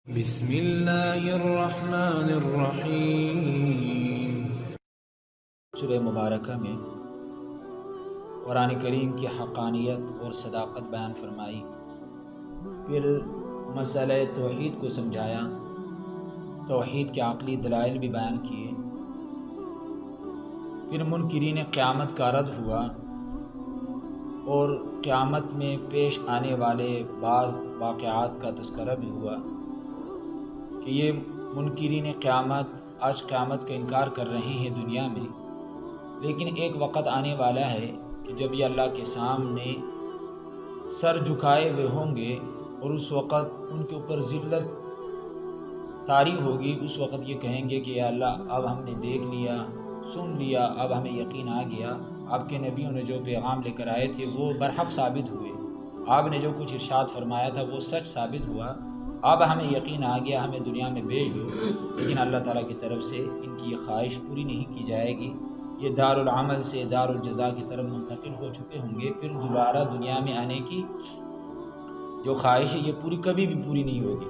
بسم اللہ الرحمن الرحیم۔ سورہ مبارکہ میں قرآن کریم کی حقانیت اور صداقت بیان فرمائی، پھر مسئلہ توحید کو سمجھایا، توحید کے عقلی دلائل بھی بیان کیے، پھر منکرین قیامت کا رد ہوا اور قیامت میں پیش آنے والے بعض واقعات کا تذکرہ بھی ہوا کہ یہ منکرین قیامت آج قیامت کا انکار کر رہے ہیں دنیا میں، لیکن ایک وقت آنے والا ہے کہ جب یہ اللہ کے سامنے سر جھکائے ہوئے ہوں گے اور اس وقت ان کے اوپر ذلت طاری ہوگی۔ اس وقت یہ کہیں گے کہ یا اللہ، اب ہم نے دیکھ لیا، سن لیا، اب ہمیں یقین آ گیا، آپ کے نبیوں نے جو پیغام لے کر آئے تھے وہ برحق ثابت ہوئے، آپ نے جو کچھ ارشاد فرمایا تھا وہ سچ ثابت ہوا، اب ہمیں یقین آ گیا، ہمیں دنیا میں بھیج دو۔ لیکن اللہ تعالیٰ کی طرف سے ان کی یہ خواہش پوری نہیں کی جائے گی، یہ دار العمل سے دار الجزا کی طرف منتقل ہو چکے ہوں گے، پھر دوبارہ دنیا میں آنے کی جو خواہش ہے یہ کبھی بھی پوری نہیں ہوگی۔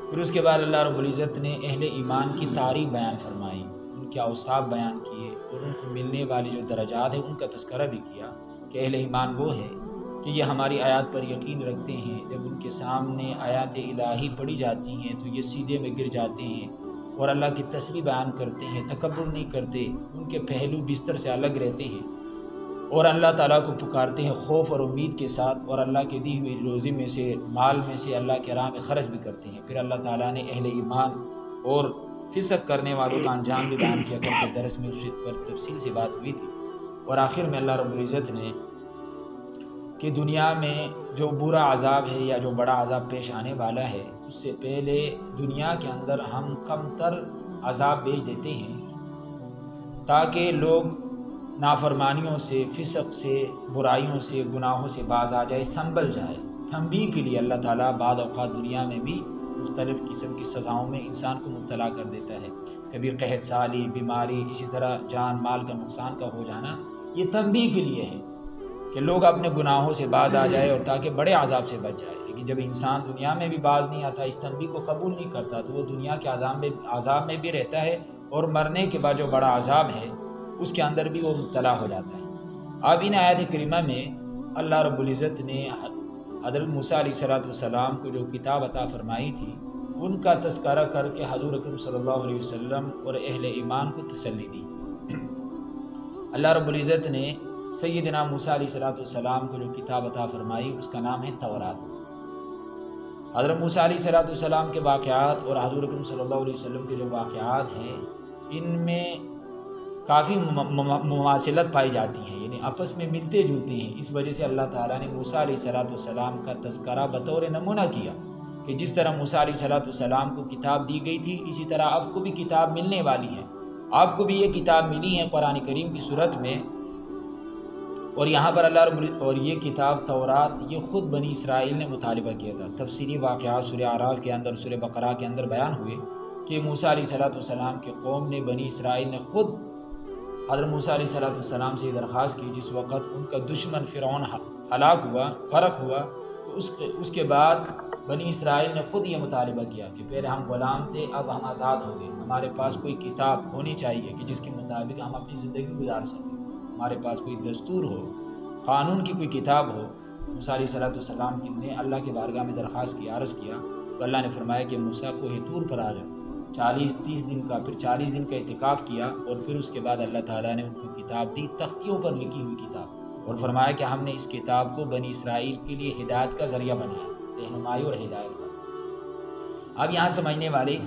پھر اس کے بعد اللہ رب العزت نے اہل ایمان کی تعریف بیان فرمائی، ان کے اوصاف بیان کیے اور ان کو ملنے والی جو درجات ہیں ان کا تذکرہ بھی کیا کہ اہل ایمان وہ ہے کہ یہ ہماری آیات پر یقین رکھتے ہیں، جب ان کے سامنے آیات الہی پڑھی جاتی ہیں تو یہ سیدھے میں گر جاتے ہیں اور اللہ کی تسبیح بیان کرتے ہیں، تکبر نہیں کرتے، ان کے پہلو بستر سے الگ رہتے ہیں اور اللہ تعالیٰ کو پکارتے ہیں خوف اور امید کے ساتھ، اور اللہ کے دی ہوئی روزی میں سے، مال میں سے اللہ کے راہ میں خرچ بھی کرتے ہیں۔ پھر اللہ تعالیٰ نے اہل ایمان اور فسق کرنے والوں کا انجام بھی بیان کیا، کل کے درس میں اس پر تفصیل سے بات ہوئی تھی۔ اور آخر میں اللہ رب العزت نے کہ دنیا میں جو برا عذاب ہے یا جو بڑا عذاب پیش آنے والا ہے، اس سے پہلے دنیا کے اندر ہم کم تر عذاب بھیج دیتے ہیں تاکہ لوگ نافرمانیوں سے، فسق سے، برائیوں سے، گناہوں سے باز آ جائے، سنبھل جائے۔ تنبیہ کے لیے اللہ تعالیٰ بعض اوقات دنیا میں بھی مختلف قسم کی سزاؤں میں انسان کو مبتلا کر دیتا ہے، کبھی قحط سالی، بیماری، اسی طرح جان مال کا نقصان کا ہو جانا، یہ تنبیہ کے لیے ہے کہ لوگ اپنے گناہوں سے باز آ جائے اور تاکہ بڑے عذاب سے بچ جائے۔ لیکن جب انسان دنیا میں بھی باز نہیں آتا، اس تنبیہ کو قبول نہیں کرتا، تو وہ دنیا کے عذاب میں بھی رہتا ہے اور مرنے کے بعد جو بڑا عذاب ہے اس کے اندر بھی وہ مبتلا ہو جاتا ہے۔ اب ان آیات کریمہ میں اللہ رب العزت نے حضرت موسیٰ علیہ السلام کو جو کتاب عطا فرمائی تھی ان کا تذکرہ کر کے حضور اکرم صلی اللہ علیہ وسلم اور اہل ایمان کو تسلی دی۔ اللہ رب العزت نے سیدنا موسیٰ علیہ السلام کو جو کتاب عطا فرمائی اس کا نام ہے تورات۔ حضرت موسیٰ علیہ السلام کے واقعات اور حضور اکرم صلی اللہ علیہ وسلم کے جو واقعات ہیں ان میں کافی مماثلت پائی جاتی ہیں، یعنی آپس میں ملتے جلتے ہیں۔ اس وجہ سے اللہ تعالیٰ نے موسیٰ علیہ السلام کا تذکرہ بطور نمونہ کیا کہ جس طرح موسیٰ علیہ السلام کو کتاب دی گئی تھی، اسی طرح آپ کو بھی کتاب ملنے والی ہے، آپ کو بھی یہ کتاب ملی ہے قرآن کریم کی صورت میں۔ اور یہاں پر اور یہ کتاب تورات یہ خود بنی اسرائیل نے مطالبہ کیا تھا۔ تفصیلی واقعات سورہ اعراف کے اندر، سورہ بقرہ کے اندر بیان ہوئے کہ موسیٰ علیہ السلام کے قوم نے، بنی اسرائیل نے خود حضرت موسیٰ علیہ السلام سے یہ درخواست کی جس وقت ان کا دشمن فرعون ہلاک ہوا، غرق ہوا، تو اس کے بعد بنی اسرائیل نے خود یہ مطالبہ کیا کہ پہلے ہم غلام تھے، اب ہم آزاد ہو گئے، ہمارے پاس کوئی کتاب ہونی چاہیے کہ جس کے مطابق ہم اپنی زندگی گزار سکیں، ہمارے پاس کوئی دستور ہو، قانون کی کوئی کتاب ہو۔ موسیٰ علیہ السلام نے اللہ کے بارگاہ میں درخواست کی، عرض کیا، تو اللہ نے فرمایا کہ موسیٰ کوہ طور پر آ جاؤ۔ 30 دن کا، پھر 40 دن کا اعتکاف کیا اور پھر اس کے بعد اللہ تعالیٰ نے ان کو کتاب دی، تختیوں پر لکھی ہوئی کتاب، اور فرمایا کہ ہم نے اس کتاب کو بنی اسرائیل کے لیے ہدایت کا ذریعہ بنایا، رہنمائی اور ہدایت کا۔ اب یہاں سمجھنے والی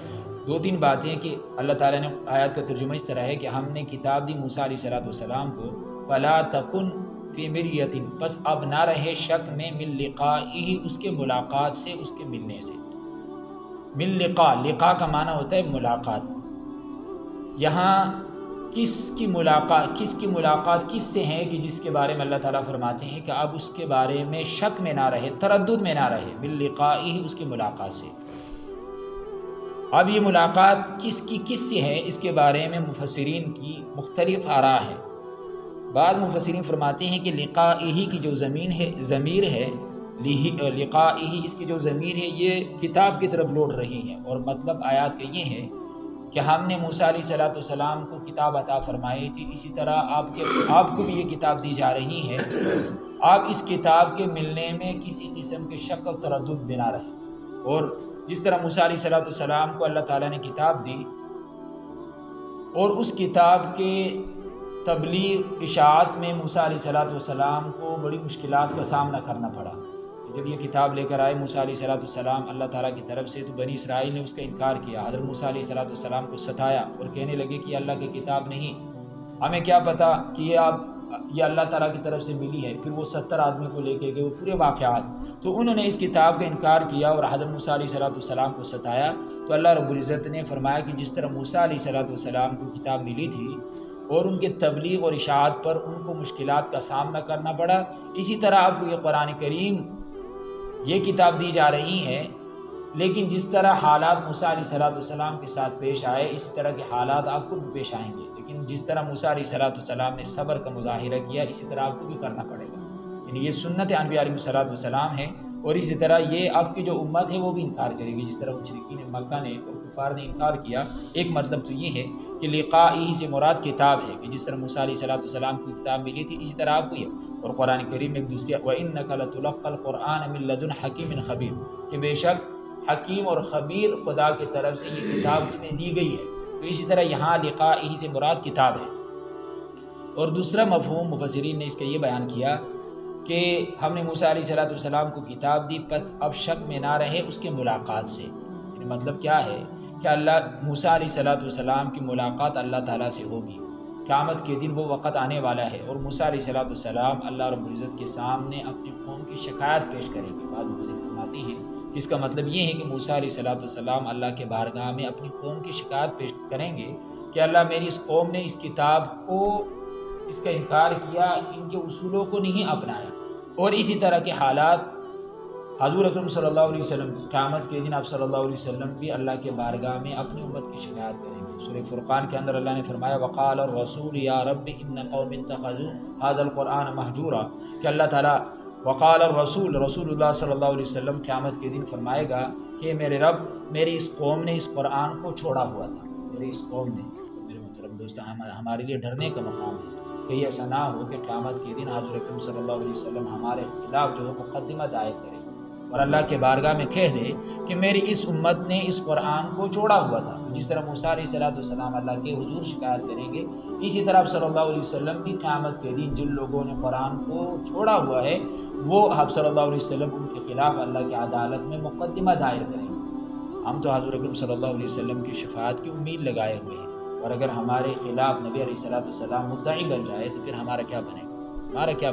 2-3 باتیں کہ اللہ تعالیٰ نے آیات کا ترجمہ اس طرح ہے کہ ہم نے کتاب دی موسیٰ علیہ السلام کو، فَلَا تَكُنْ فِي مِرْيَةٍ، پس اب نہ رہے شک میں، مِن لِقَائِهِ، اس کے ملاقات سے، اس کے ملنے سے۔ مِن لقاء، لقاء کا معنی ہوتا ہے ملاقات۔ یہاں کس کی ملاقات کس سے ہے کہ جس کے بارے میں اللہ تعالیٰ فرماتے ہیں کہ اب اس کے بارے میں شک میں نہ رہے، تردد میں نہ رہے، مِن لِقَائِهِ، اس کی ملاقات سے۔ اب یہ ملاقات کس سے ہے، اس کے بارے میں مفسرین کی مختلف آراء ہے۔ بعض مفسرین فرماتے ہیں کہ لقائہ کی جو ضمیر ہے لقائه، اس کی جو ضمیر ہے یہ کتاب کی طرف لوٹ رہی ہے، اور مطلب آیات کا یہ ہے کہ ہم نے موسیٰ علیہ السلام کو کتاب عطا فرمائی تھی، اسی طرح آپ کو بھی یہ کتاب دی جا رہی ہے، آپ اس کتاب کے ملنے میں کسی قسم کے شک و تردد بنا رہے۔ اور جس طرح موسیٰ علیہ السلام کو اللہ تعالیٰ نے کتاب دی اور اس کتاب کے تبلیغ اشاعت میں موسیٰ علیہ السلام کو بڑی مشکلات کا سامنا کرنا پڑا۔ جب یہ کتاب لے کر آئے موسیٰ علیہ السلام اللہ تعالیٰ کی طرف سے، تو بنی اسرائیل نے اس کا انکار کیا، حضرت موسیٰ علیہ السلام کو ستایا اور کہنے لگے کہ یہ اللہ کی کتاب نہیں، ہمیں کیا پتہ کہ یہ اللہ تعالیٰ کی طرف سے ملی ہے۔ پھر وہ 70 آدمی کو لے کے گئے، وہ پورے واقعات، تو انہوں نے اس کتاب کا انکار کیا اور حضرت موسیٰ علیہ السلام کو ستایا۔ تو اللہ رب العزت نے فرمایا کہ جس طرح موسیٰ علیہ السلام کو کتاب ملی تھی اور ان کے تبلیغ اور اشاعت پر ان کو مشکلات کا سامنا کرنا پڑا، اسی طرح آپ کو یہ قرآن کریم یہ کتاب دی جا رہی ہے، لیکن جس طرح حالات موسیٰ علیہ السلام کے ساتھ پیش آئے اسی طرح کے حالات آپ کو بھی پیش آئیں گے، لیکن جس طرح موسیٰ علیہ السلام نے صبر کا مظاہرہ کیا اسی طرح آپ کو بھی کرنا پڑے گا۔ یعنی یہ سنت انبیاء علیہ السلام ہے، اور اسی طرح یہ آپ کی جو امت ہے وہ بھی انکار کرے گی، جس طرح مشرکین مکہ نے اور کفار نے انکار کیا۔ ایک مطلب تو یہ ہے کہ لقائی سے مراد کتاب ہے، کہ جس طرح موسیٰ علیہ السلام کی کتاب ملی تھی اسی طرح آپ کو یہ، اور قرآن کریم میں ایک دوسری وَإِنَّكَ لَتُلَقَّى الْقُرْآنَ مِن لَدُنْ حَكِيمٍ خَبِيرٍ، کہ بے شک حکیم اور خبیر خدا کی طرف سے یہ کتاب تمہیں دی گئی ہے۔ تو اسی طرح یہاں لقائی سے مراد کتاب ہے۔ اور دوسرا مفہوم مفسرین نے اس کا یہ بیان کیا کہ ہم نے موسیٰ علیہ السلام کو کتاب دی، پس اب شک میں نہ رہے اس کے ملاقات سے۔ یعنی مطلب کیا ہے کہ موسیٰ علیہ السلام کی ملاقات اللہ تعالیٰ سے ہوگی، قیامت کے دن وہ وقت آنے والا ہے، اور موسیٰ علیہ السلام اللہ رب العزت کے سامنے اپنی قوم کی شکایت پیش کریں گے۔ بعد مفسرین فرماتے ہیں اس کا مطلب یہ ہے کہ موسیٰ علیہ السلام اللہ کے بارگاہ میں اپنی قوم کی شکایت پیش کریں گے کہ اللہ میری اس قوم نے اس کتاب کو اس کا انکار کیا، ان کے اصولوں کو نہیں اپنایا۔ اور اسی طرح کے حالات حضور اکرم صلی اللہ علیہ وسلم قیامت کے دن آپ صلی اللہ علیہ وسلم بھی اللہ کے بارگاہ میں اپنی امت کی شکایت کریں گے۔ سورہ فرقان کے اندر اللہ نے فرمایا وقال الرسول یا رب ان قوم اتخذوا هذا القرآن مہجورا، کہ اللہ تعالیٰ وقال الرسول، رسول اللہ صلی اللہ علیہ وسلم قیامت کے دن فرمائے گا کہ میرے رب میری اس قوم نے اس قرآن کو چھوڑا ہوا تھا، میری اس قوم نے۔ میرے محترم دوستو، ہمارے لیے ڈرنے کا مقام ہے، کہیں ایسا نہ ہو کہ قیامت کے دن حضور اکرم صلی اللہ علیہ وسلم ہمارے خلاف جو ہے مقدمہ دائر کرے اور اللہ کے بارگاہ میں کہہ دے کہ میری اس امت نے اس قرآن کو چھوڑا ہوا تھا۔ جس طرح موسیٰ علیہ السلام اللہ کے حضور شکایت کریں گے، اسی طرح صلی اللہ علیہ وسلم بھی قیامت کے دن جن لوگوں نے قرآن کو چھوڑا ہوا ہے وہ آپ صلی اللہ علیہ وسلم ان کے خلاف اللہ کی عدالت میں مقدمہ دائر کریں گے۔ ہم تو حضور اکرم صلی اللہ علیہ وسلم کی شفاعت کی امید لگائے ہوئے ہیں، اور اگر ہمارے خلاف نبی علیہ السلام مدعی بن جائے تو پھر ہمارا کیا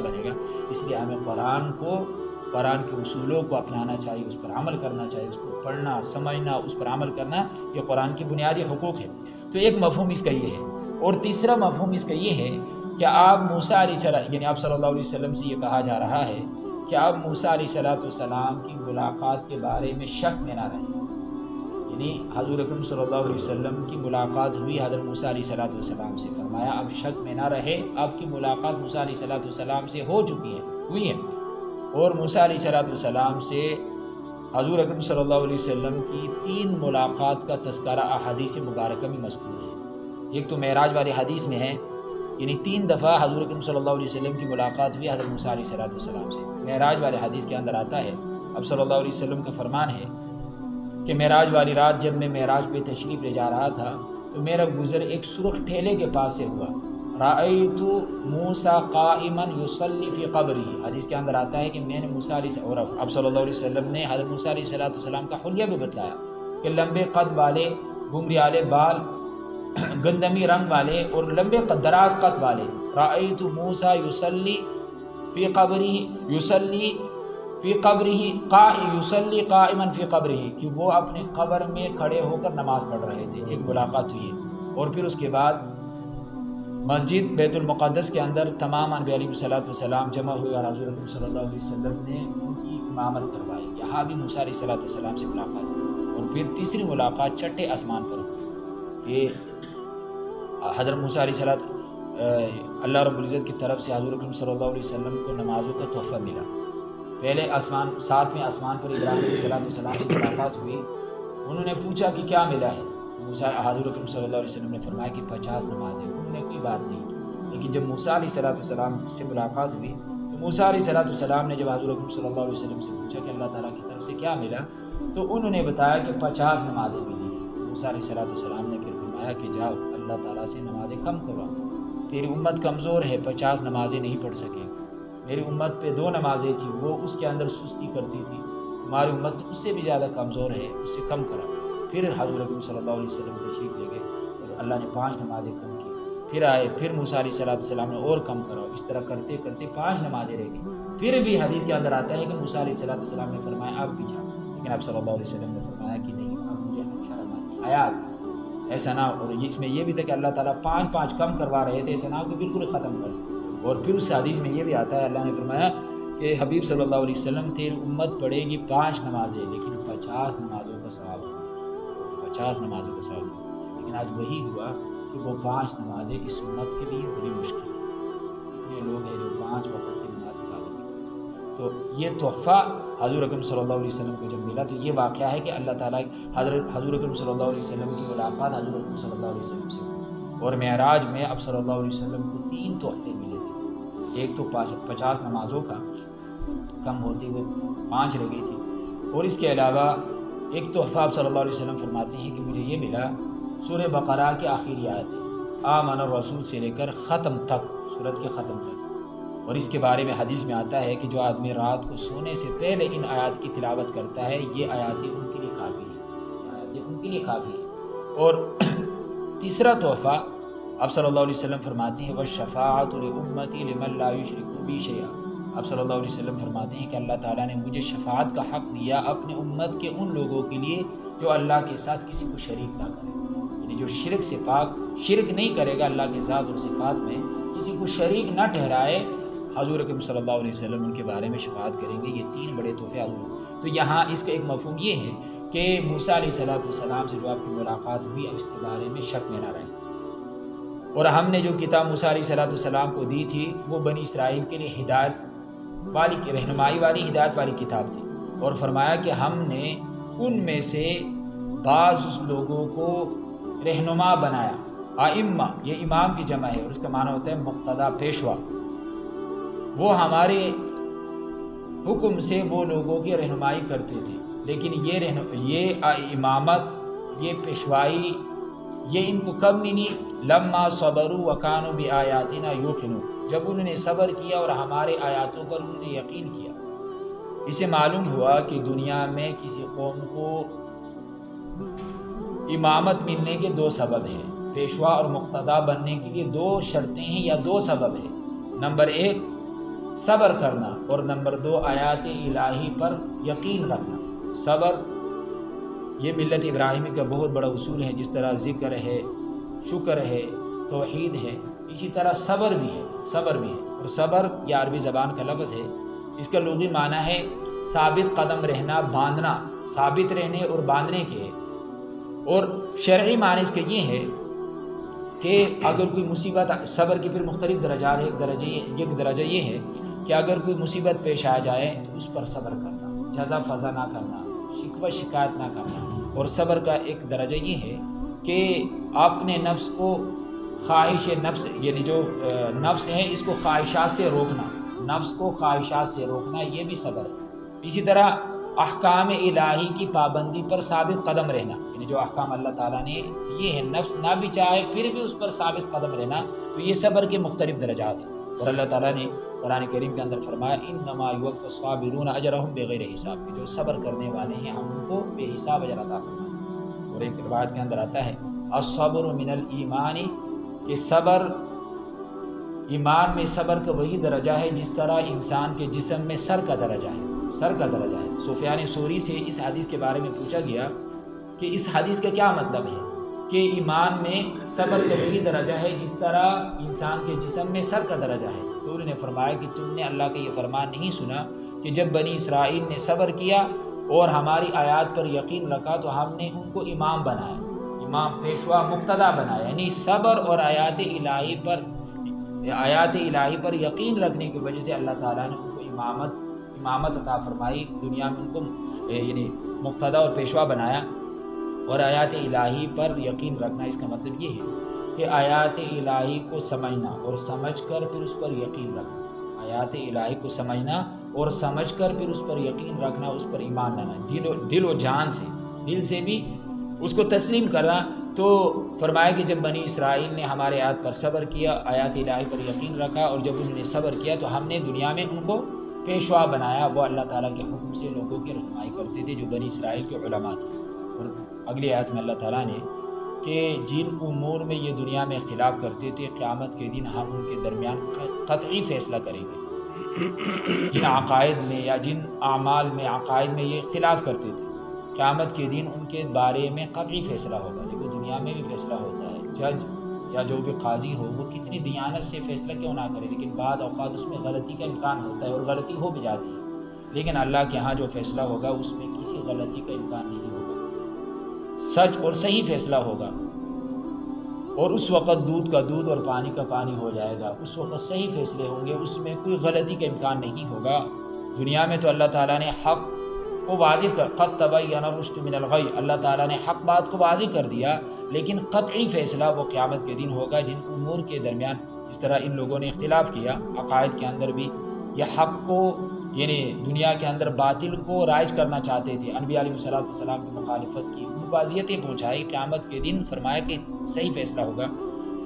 بنے گا؟ اس لیے ہمیں قرآن کے اصولوں کو اپنانا چاہیے، اس پر عمل کرنا چاہیے، اس کو پڑھنا سمجھنا اس پر عمل کرنا، یہ قرآن کی بنیادی حقوق ہے۔ تو ایک مفہوم اس کا یہ ہے، اور تیسرا مفہوم اس کا یہ ہے کہ آپ موسیٰ علیہ السلام یعنی آپ صلی اللہ علیہ وسلم سے یہ کہا جا رہا ہے کہ آپ موسیٰ علیہ السلام کی ملاقات کے بارے میں شک میں نہ رہیں۔ یعنی حضور اکرم صلی اللہ علیہ وسلم کی ملاقات ہوئی حضرت موسیٰ علیہ السلام سے، فرمایا اب شک میں نہ رہے، آپ کی ملاقات موسیٰ علیہ السلام سے ہوئی ہے، اور موسیٰ علیہ السلام سے حضور اکرم صلی اللہ علیہ وسلم کی 3 ملاقات کا تذکرہ احادیث مبارکہ میں مذکور ہے۔ ایک تو معراج والی حدیث میں ہے، یعنی 3 دفعہ حضور اکرم صلی اللہ علیہ وسلم کی ملاقات ہوئی حضرت موسیٰ علیہ السلام سے۔ معراج والی حدیث کے اندر آتا ہے، اب صلی اللہ علیہ وسلم کا فرمان ہے کہ معراج والی رات جب میں معراج پہ تشریف لے جا رہا تھا تو میرا گزر ایک سرخ ٹھیلے کے پاس سے ہوا، رأیت موسیٰ قائما یصلی فی قبرہ، حدیث کے اندر آتا ہے کہ میں نے موسیٰ علیہ اور اب صلی اللہ علیہ وسلم نے حضرت موسیٰ علیہ السلام کا حلیہ بھی بتلایا کہ لمبے قد والے، گمریالے بال، گندمی رنگ والے اور لمبے دراز قد والے، رأیت موسیٰ یصلی فی قبرہ قائما فی قبرہ، کہ وہ اپنے قبر میں کھڑے ہو کر نماز پڑھ رہے تھے۔ ایک ملاقات ہوئی ہے، اور پھر اس کے بعد مسجد بیت المقدس کے اندر تمام انبیاء علیہ السلام جمع ہوئے اور حضور اکرم صلی اللہ علیہ وسلم نے ان کی امامت کروائی، یہاں بھی موسیٰ علیہ السلام سے ملاقات ہوئی۔ اور پھر تیسری ملاقات چھٹے آسمان پر ہوئی کہ حضرت موسیٰ علیہ اللہ رب العزت کی طرف سے حضور اکرم صلی اللہ علیہ وسلم کو نمازوں کا تحفہ ملا۔ پہلے ساتویں آسمان پر ابراہیم علیہ السلام سے ملاقات ہوئی، انہوں نے پوچھا کہ کیا ملا ہے، حضور اکرم صلی اللہ علیہ وسلم نے فرمایا کہ 50 نمازیں، انہوں نے کوئی بات نہیں کی۔ لیکن جب موسیٰ علیہ السلام سے ملاقات ہوئی تو موسیٰ علیہ السلام نے جب حضور اکرم صلی اللہ علیہ وسلم سے پوچھا کہ اللہ تعالیٰ کی طرف سے کیا ملا، تو انہوں نے بتایا کہ 50 نمازیں ملی۔ تو موسیٰ علیہ السلام نے پھر فرمایا کہ جاؤ اللہ تعالیٰ سے نمازیں کم کرواؤ، تیری امت کمزور ہے، 50 نمازیں نہیں پڑھ سکے، میری امت پہ 2 نمازیں تھیں، وہ اس کے اندر سستی کرتی تھی، تمہاری امت اس سے بھی زیادہ کمزور ہے، اس سے کم کرا۔ پھر حضور اکرم صلی اللہ علیہ وسلم تشریف لے گئے اور اللہ نے 5 نمازیں کم کی، پھر آئے، پھر موسیٰ علیہ السلام نے اور کم کراؤ، اس طرح کرتے کرتے 5 نمازیں رہ گئی۔ پھر بھی حدیث کے اندر آتا ہے کہ موسیٰ علیہ السلام نے فرمایا اب بھی جاؤ، لیکن آپ صلی اللہ علیہ وسلم نے فرمایا کہ نہیں، اب مجھے شرم آتی ہے، آیات ایسا نہ ہو۔ اور اس میں یہ بھی تھا کہ اللہ تعالیٰ 5 کم کروا رہے تھے، ایسا نہ ہو کہ بالکل ختم کر۔ اور پھر اس حدیث میں یہ بھی آتا ہے، اللہ نے فرمایا کہ حبیب صلی اللہ علیہ وسلم تیری امت پڑھے گی 5 نمازیں، لیکن 50 نمازوں کا ثواب ہوگا، 50 نمازوں کا ثواب ہوگا۔ لیکن آج وہی ہوا کہ وہ 5 نمازیں اس امت کے لیے بڑی مشکل ہے، اتنے لوگ ہیں جو 5 وقت کی نماز پڑھا دیں۔ تو یہ تحفہ حضور اکرم صلی اللہ علیہ وسلم کو جب ملا تو یہ واقعہ ہے کہ اللہ تعالیٰ حضور اکرم صلی اللہ علیہ وسلم کی ملاقات حضور اکرم صلی اللہ علیہ وسلم سے ہوئی، اور معراج میں اب صلی اللہ علیہ وسلم کو 3 تحفے ملے تھے۔ ایک تو 50 نمازوں کا کم ہوتے ہوئے 5 رہ گئی تھی، اور اس کے علاوہ ایک تحفہ آپ صلی اللہ علیہ وسلم فرماتے ہیں کہ مجھے یہ ملا، سورہ بقرہ کے آخری آیت آمن الرسول سے لے کر ختم تک، سورت کے ختم تک۔ اور اس کے بارے میں حدیث میں آتا ہے کہ جو آدمی رات کو سونے سے پہلے ان آیات کی تلاوت کرتا ہے، یہ آیاتیں ان کے لیے کافی ہیں، آیاتیں ان کے لیے کافی ہیں۔ اور تیسرا تحفہ آپ صلی اللہ علیہ وسلم فرماتے ہیں وَالشَّفَاعَةُ لِأُمَّتِي لِمَن لَّا يُشْرِكُ بِي شَيْئًا۔ آپ صلی اللہ علیہ وسلم فرماتے ہیں کہ اللہ تعالیٰ نے مجھے شفاعت کا حق دیا اپنے امت کے ان لوگوں کے لیے جو اللہ کے ساتھ کسی کو شریک نہ کرے، یعنی جو شرک سے پاک، شرک نہیں کرے گا اللہ کے ذات اور صفات میں، کسی کو شریک نہ ٹھہرائے، حضور اکرم صلی اللہ علیہ وسلم ان کے بارے میں شفاعت کریں گے۔ یہ 3 بڑے تحفے حضور۔ تو یہاں اس کا ایک مفہوم یہ ہے کہ موسیٰ علیہ السلام سے جو آپ کی ملاقات ہوئی، اب اس کے بارے میں شک میں نہ رہیں۔ اور ہم نے جو کتاب موسیٰ علیہ السلام کو دی تھی وہ بنی اسرائیل کے لیے ہدایت والی، رہنمائی والی، ہدایت والی کتاب تھی، اور فرمایا کہ ہم نے ان میں سے بعض لوگوں کو رہنما بنایا۔ ائمہ یہ امام کی جمع ہے اور اس کا معنی ہوتا ہے مقتدی، پیشوا۔ وہ ہمارے حکم سے وہ لوگوں کی رہنمائی کرتے تھے، لیکن یہ امامت، یہ پیشوائی، یہ ان کو کب ملی؟ لما صبروا وکانوا بآیاتنا یوقنون، جب انہوں نے صبر کیا اور ہمارے آیاتوں پر انہوں نے یقین کیا۔ اسے معلوم ہوا کہ دنیا میں کسی قوم کو امامت ملنے کے 2 سبب ہیں، پیشوا اور مقتدی بننے کے لیے 2 شرطیں ہیں یا 2 سبب ہیں۔ نمبر 1 صبر کرنا، اور نمبر 2 آیات الہی پر یقین رکھنا۔ صبر یہ ملت ابراہیمی کا بہت بڑا اصول ہے، جس طرح ذکر ہے، شکر ہے، توحید ہے، اسی طرح صبر بھی ہے، صبر بھی ہے۔ اور صبر یہ عربی زبان کا لفظ ہے، اس کا لغوی معنی ہے ثابت قدم رہنا، باندھنا، ثابت رہنے اور باندھنے کے۔ اور شرعی معنی اس کا یہ ہے کہ اگر کوئی مصیبت، صبر کی پھر مختلف درجات ہے، ایک درجہ یہ ہے کہ اگر کوئی مصیبت پیش آ جائے تو اس پر صبر کرنا، جزا فضا نہ کرنا، شکوہ شکایت نہ کرنا۔ اور صبر کا ایک درجہ یہ ہے کہ اپنے نفس کو خواہش نفس، یعنی جو نفس ہے اس کو خواہشات سے روکنا، نفس کو خواہشات سے روکنا، یہ بھی صبر ہے۔ اسی طرح احکام الہی کی پابندی پر ثابت قدم رہنا، یعنی جو احکام اللہ تعالیٰ نے یہ ہے، نفس نہ بھی چاہے پھر بھی اس پر ثابت قدم رہنا، تو یہ صبر کے مختلف درجات ہیں۔ اور اللہ تعالیٰ نے قرآن کریم کے اندر فرمایا انما یوفی الصابرون اجرهم بغیر حساب، کہ جو صبر کرنے والے ہیں ہم ان کو بے حساب اجر عطا فرمائیں گے۔ اور ایک روایت کے اندر آتا ہے الصبر من الایمان، کہ صبر ایمان میں صبر کا وہی درجہ ہے جس طرح انسان کے جسم میں سر کا درجہ ہے، سر کا درجہ ہے۔ سفیان ثوری سے اس حدیث کے بارے میں پوچھا گیا کہ اس حدیث کا کیا مطلب ہے کہ ایمان میں صبر کا وہی درجہ ہے جس طرح انسان کے جسم میں سر کا درجہ ہے، تو انہوں نے فرمایا کہ تم نے اللہ کا یہ فرمان نہیں سنا کہ جب بنی اسرائیل نے صبر کیا اور ہماری آیات پر یقین رکھا تو ہم نے ان کو امام بنایا، امام، پیشوا، مقتدی بنایا۔ یعنی صبر اور آیات الہی پر یقین رکھنے کی وجہ سے اللہ تعالیٰ نے ان کو امامت عطا فرمائی، دنیا میں ان کو یعنی مقتدی اور پیشوا بنایا۔ اور آیات الہی پر یقین رکھنا، اس کا مطلب یہ ہے کہ آیات الہی کو سمجھنا اور سمجھ کر پھر اس پر یقین رکھنا، آیات الہی کو سمجھنا اور سمجھ کر پھر اس پر یقین رکھنا، اس پر ایمان لانا، دل و جان سے، دل سے بھی اس کو تسلیم کرنا۔ تو فرمایا کہ جب بنی اسرائیل نے ہمارے آیات پر صبر کیا، آیات الہی پر یقین رکھا، اور جب انہوں نے صبر کیا تو ہم نے دنیا میں ان کو پیشوا بنایا۔ وہ اللہ تعالیٰ کے حکم سے لوگوں کی رہنمائی کرتے تھے جو بنی اسرائیل کے علماء تھے۔ اور اگلی آیت میں اللہ تعالیٰ نے کہ جن امور میں یہ دنیا میں اختلاف کرتے تھے، قیامت کے دن ہم ان کے درمیان قطعی فیصلہ کریں گے۔ جن عقائد میں یا جن اعمال میں، عقائد میں یہ اختلاف کرتے تھے، قیامت کے دن ان کے بارے میں قطعی فیصلہ ہوگا۔ دیکھو دنیا میں بھی فیصلہ ہوتا ہے، جج یا جو بھی قاضی ہو وہ کتنی دیانت سے فیصلہ کیوں نہ کرے، لیکن بعض اوقات اس میں غلطی کا امکان ہوتا ہے اور غلطی ہو بھی جاتی ہے، لیکن اللہ کے ہاں جو فیصلہ ہوگا اس میں کسی غلطی کا امکان نہیں ہوگا، سچ اور صحیح فیصلہ ہوگا۔ اور اس وقت دودھ کا دودھ اور پانی کا پانی ہو جائے گا، اس وقت صحیح فیصلے ہوں گے، اس میں کوئی غلطی کا امکان نہیں ہوگا۔ دنیا میں تو اللہ تعالیٰ نے حق کو واضح کر، قد تبین الرشد من الغی، اللہ تعالیٰ نے حق بات کو واضح کر دیا، لیکن قطعی فیصلہ وہ قیامت کے دن ہوگا جن امور کے درمیان جس طرح ان لوگوں نے اختلاف کیا، عقائد کے اندر بھی یہ حق کو یعنی دنیا کے اندر باطل کو رائج کرنا چاہتے تھے، انبیاء علیہ السلام کی مخالفت کی، ان کو اذیتیں پہنچائی، قیامت کے دن فرمایا کہ صحیح فیصلہ ہوگا۔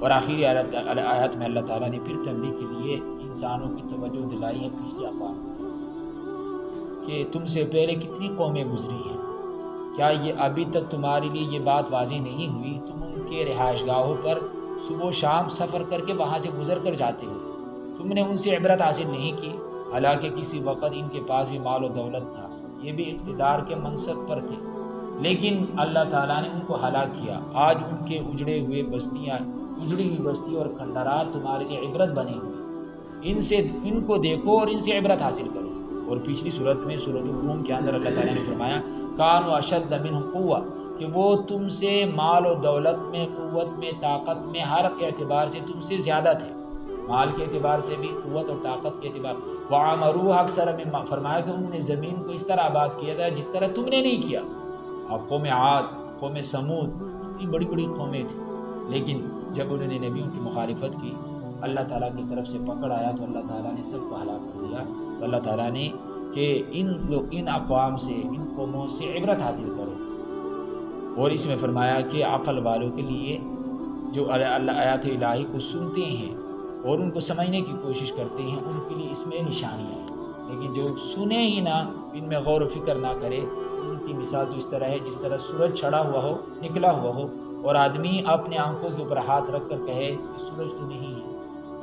اور آخری آیات میں اللہ تعالیٰ نے پھر تنبیہ کے لیے انسانوں کی توجہ دلائی ہے پچھلی اقوام کہ تم سے پہلے کتنی قومیں گزری ہیں، کیا یہ ابھی تک تمہارے لیے یہ بات واضح نہیں ہوئی؟ تم ان کے رہائش گاہوں پر صبح و شام سفر کر کے وہاں سے گزر کر جاتے ہو، تم نے ان سے عبرت حاصل نہیں کی؟ حالانکہ کسی وقت ان کے پاس بھی مال و دولت تھا، یہ بھی اقتدار کے منصب پر تھے، لیکن اللہ تعالیٰ نے ان کو ہلاک کیا۔ آج ان کے اجڑی ہوئی بستی اور کھنڈرات تمہارے لیے عبرت بنے ہوئے، ان کو دیکھو اور ان سے عبرت حاصل کرو۔ اور پچھلی صورت میں سورۃ الروم کے اندر اللہ تعالیٰ نے فرمایا کانوا اشد منہم قوہ، کہ وہ تم سے مال و دولت میں، قوت میں، طاقت میں، ہر اعتبار سے تم سے زیادہ تھے، مال کے اعتبار سے بھی، قوت اور طاقت کے اعتبار۔ وعمروها اکثر مما، فرمایا کہ انہوں نے زمین کو اس طرح آباد کیا تھا جس طرح تم نے نہیں کیا۔ اب قوم عاد، قوم سمود، اتنی بڑی بڑی قومیں تھیں، لیکن جب انہوں نے نبیوں کی مخالفت کی، اللہ تعالیٰ کی طرف سے پکڑ آیا تو اللہ تعالیٰ نے سب کو ہلاک کر دیا۔ تو اللہ تعالیٰ نے کہ ان اقوام سے، ان قوموں سے عبرت حاصل کرو۔ اور اس میں فرمایا کہ عقل والوں کے لیے جو اللہ آیات الہی کو سنتے ہیں اور ان کو سمجھنے کی کوشش کرتے ہیں، ان کے لیے اس میں نشانیاں ہیں، لیکن جو سنے ہی نہ، ان میں غور و فکر نہ کرے، ان کی مثال تو اس طرح ہے جس طرح سورج چھڑا ہوا ہو، نکلا ہوا ہو، اور آدمی اپنے آنکھوں کے اوپر ہاتھ رکھ کر کہے کہ سورج تو نہیں ہے،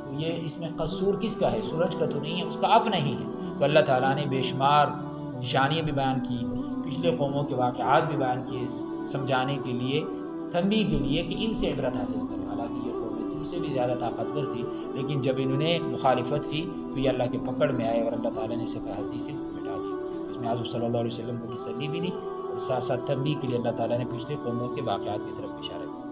تو یہ اس میں قصور کس کا ہے؟ سورج کا تو نہیں ہے، اس کا اپنا ہی ہے۔ تو اللہ تعالیٰ نے بے شمار نشانیاں بھی بیان کی، پچھلے قوموں کے واقعات بھی بیان کیے، سمجھانے کے لیے، تنبیہ کے لیے کہ ان سے عبرت حاصل کرو۔ حالانکہ یہ قومیں تم سے بھی زیادہ طاقتور تھی، لیکن جب انہوں نے مخالفت کی تو یہ اللہ کے پکڑ میں آئے اور اللہ تعالیٰ نے صفحہ ہستی سے مٹا دیا۔ اس میں حضور صلی اللہ علیہ وسلم کو تسلی بھی دی اور ساتھ ساتھ تنبیہ کے لیے اللہ تعالیٰ نے پچھلے قوموں کے واقعات کی طرف اشارہ کیا۔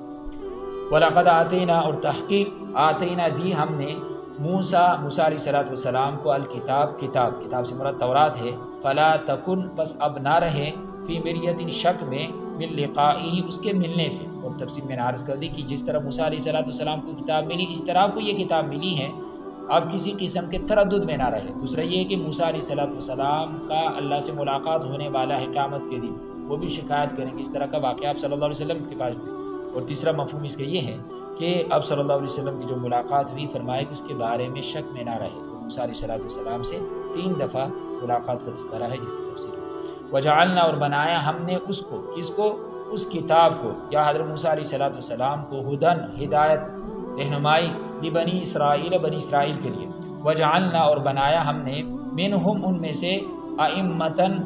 وَلَقَدْ آتَيْنَا، اور تحقیق آتَيْنَا دی ہم نے موسیٰ علیہ السلام کو کتاب سے مراد تورات ہے، فَلَا تَكُنْ، پس اب نہ رہے، فی مریۃ، شک میں، من لقائہ، اس کے ملنے سے۔ اور تفسیر میں نے عرض کر دی کہ جس طرح موسیٰ علیہ السلام کو کتاب ملی، اس طرح کو یہ کتاب ملی ہے، اب کسی قسم کے تردد میں نہ رہے۔ دوسرا یہ ہے کہ موسیٰ علیہ السلام کا اللہ سے ملاقات ہونے والا ہے قیامت کے دن، وہ بھی شکایت کریں گے، اس طرح کا واقعہ آپ صلی اللہ علیہ وسلم کے پاس بھی۔ اور تیسرا مفہوم اس کا یہ ہے کہ اب صلی اللہ علیہ وسلم کی جو ملاقات ہوئی، فرمائے کہ اس کے بارے میں شک میں نہ رہے۔ موسیٰ علیہ السلام سے 3 دفعہ ملاقات کا تذکرہ ہے، جس کی تفسیر ہے وجعلنا، اور بنایا ہم نے اس کو، کس کو؟ اس کتاب کو، یا حضرت موسیٰ علیہ السلام کو، ہدن، ہدایت، رہنمائی، لبنی اسرائیل، بنی اسرائیل کے لیے۔ وجعلنا، اور بنایا ہم نے، منہم، ان میں سے، ائمتن،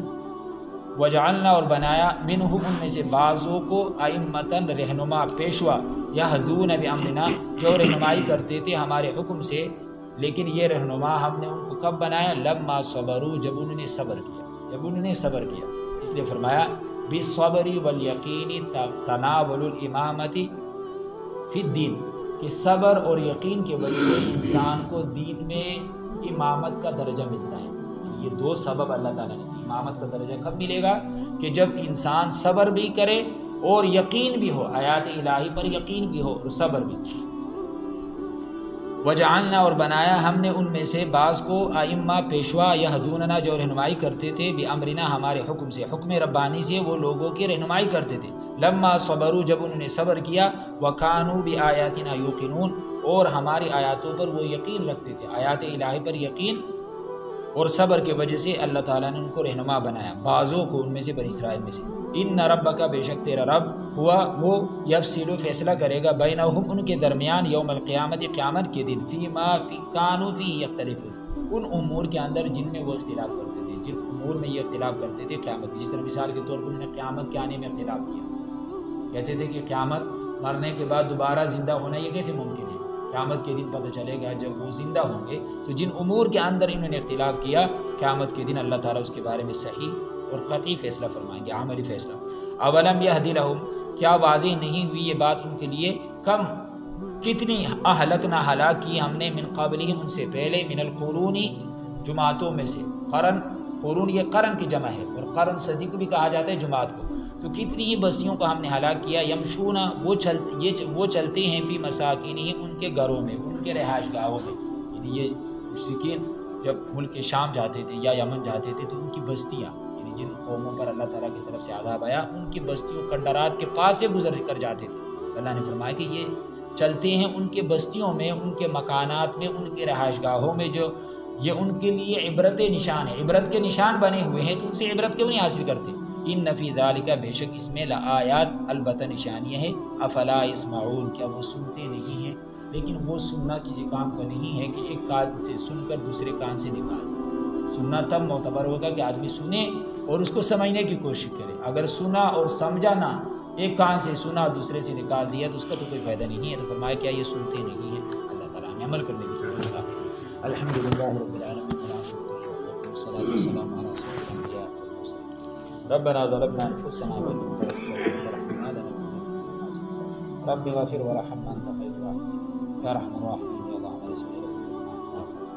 وجعلنا، اور بنایا، منہم، ان میں سے بعضوں کو، ائمتن، رہنما، پیشوا، یہدون بامرنا، جو رہنمائی کرتے تھے ہمارے حکم سے، لیکن یہ رہنما ہم نے ان کو کب بنایا؟ لما صبروا، جب انہوں نے صبر کیا، اس لیے فرمایا بالصبر والیقین تناول الامامۃ فی الدین، کہ صبر اور یقین کی وجہ سے انسان کو دین میں امامت کا درجہ ملتا ہے، یہ دو سبب اللہ تعالیٰ نے دی۔ امامت کا درجہ کب ملے گا؟ کہ جب انسان صبر بھی کرے اور یقین بھی ہو، آیات الہی پر یقین بھی ہو اور صبر بھی۔ وجعلنا، اور بنایا ہم نے ان میں سے بعض کو ائمہ پیشوا یہدوننا، جو رہنمائی کرتے تھے، بامرنا ہمارے حکم سے، حکم ربانی سے وہ لوگوں کی رہنمائی کرتے تھے، لما صبروا جب انہوں نے صبر کیا، وکانوا بآیاتنا یوقنون، اور ہماری آیاتوں پر وہ یقین رکھتے تھے، آیات الہی پر یقین اور صبر کی وجہ سے اللہ تعالیٰ نے ان کو رہنما بنایا، بعضوں کو ان میں سے بنی اسرائیل میں سے۔ ان ربک، بے شک تیرا رب، ہوا وہ یفصل، فیصلہ کرے گا، بینہم ان کے درمیان، یوم القیامت، قیامت کے دن، فیما کانوا فیہ یختلفون، ان امور کے اندر جن میں وہ اختلاف کرتے تھے، جن امور میں یہ اختلاف کرتے تھے قیامت کی، جس طرح مثال کے طور پر انہوں نے قیامت کے آنے میں اختلاف کیا، کہتے تھے کہ قیامت مرنے کے بعد دوبارہ زندہ ہونا یہ کیسے ممکن ہے، قیامت کے دن پتہ چلے گا جب وہ زندہ ہوں گے۔ تو جن امور کے اندر انہوں نے اختلاف کیا، قیامت کے دن اللہ تعالیٰ اس کے بارے میں صحیح اور قطعی فیصلہ فرمائیں گے، عملی فیصلہ۔ اولم یہدی لہم، کیا واضح نہیں ہوئی یہ بات ان کے لیے، کم کتنی اہلکنا ہلاک کی ہم نے، من قبلہم ان سے پہلے، من القرون جماعتوں میں سے، قرن، قرون یہ قرن کی جمع ہے، اور قرن صدی کو بھی کہا جاتا ہے جماعت کو، تو کتنی ہی بستیوں کو ہم نے ہلاک کیا، یمشون، وہ چلتے ہیں، فی مساکینہم، ان کے گھروں میں، ان کے رہائش گاہوں میں، یعنی یہ مشرکین جب ملک شام جاتے تھے یا یمن جاتے تھے تو ان کی بستیاں، یعنی جن قوموں پر اللہ تعالیٰ کی طرف سے عذاب آیا، ان کی بستیوں کنڈرات کے پاس سے گزر کر جاتے تھے۔ اللہ نے فرمایا کہ یہ چلتے ہیں ان کے بستیوں میں، ان کے مکانات میں، ان کے رہائش گاہوں میں، جو یہ ان کے لیے عبرت نشان ہے، عبرت کے نشان بنے ہوئے ہیں، تو ان سے عبرت کیوں نہیں حاصل کرتے؟ ان فی ذالک، بے شک اس میں، لآیات، البتہ نشانیاں ہیں، افلا یسمعون، کیا وہ سنتے نہیں ہیں؟ لیکن وہ سننا کسی کام کا نہیں ہے کہ ایک کان سے سن کر دوسرے کان سے نکال، سننا تب معتبر ہوگا کہ آدمی سنے اور اس کو سمجھنے کی کوشش کرے، اگر سنا اور سمجھا نہ، ایک کان سے سنا دوسرے سے نکال دیا تو اس کا تو کوئی فائدہ نہیں ہے۔ تو فرمایا کیا یہ سنتے نہیں ہیں؟ اللہ تعالیٰ ہمیں عمل کرنے کی توفیق عطا فرمائے۔ الحمدللہ رب العالمین، والصلاة والسلام علی رسول الانبیاء والمرسلین، ربنا ظلمنا انفسنا وان لم تغفر لنا وترحمنا لنكونن من الخاسرین، رب اغفر وارحمنا انت خیر الراحمین، یا ارحم الراحمین، یا اللہ ہمارے سب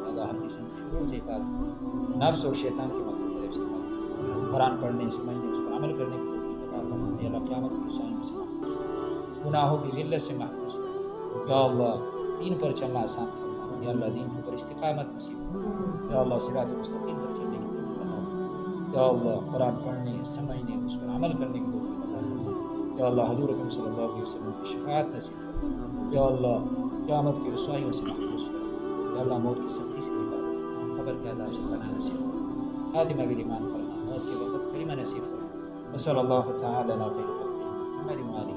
اللہ ہر قسم کی شرور سے حفاظت، نفس اور شیطان کی مکر فریب سے حفاظت، قرآن پڑھنے، سمجھنے، اس پر عمل کرنے کی توفیق عطا فرمائے، یا اللہ قیامت کی رسوائیوں سے محفوظ، گناہوں کی ذلت سے محفوظ، یا اللہ دین پر چلنا آسان فرما، یا اللہ دین کے اوپر استقامت نصیب فرما، یا اللہ صراط مستقیم پر چلنے کی توفیق عطا فرما، یا اللہ قرآن پڑھنے، سمجھنے، اس پر عمل کرنے کی توفیق عطا فرما، یا اللہ حضور اکرم صلی اللہ علیہ وسلم کی شفاعت نصیب فرما، یا اللہ قیامت کی رسوائیوں سے محفوظ فرما، یا اللہ موت کی سختی سے حفاظت فرما، قبر کے عذاب سے پناہ نصیب فرما، خاتمہ بالایمان فرما، موت کے وقت کلمہ نصیب فرما، وصلی اللہ تعالی علی خیر خلقہ محمد و آلہ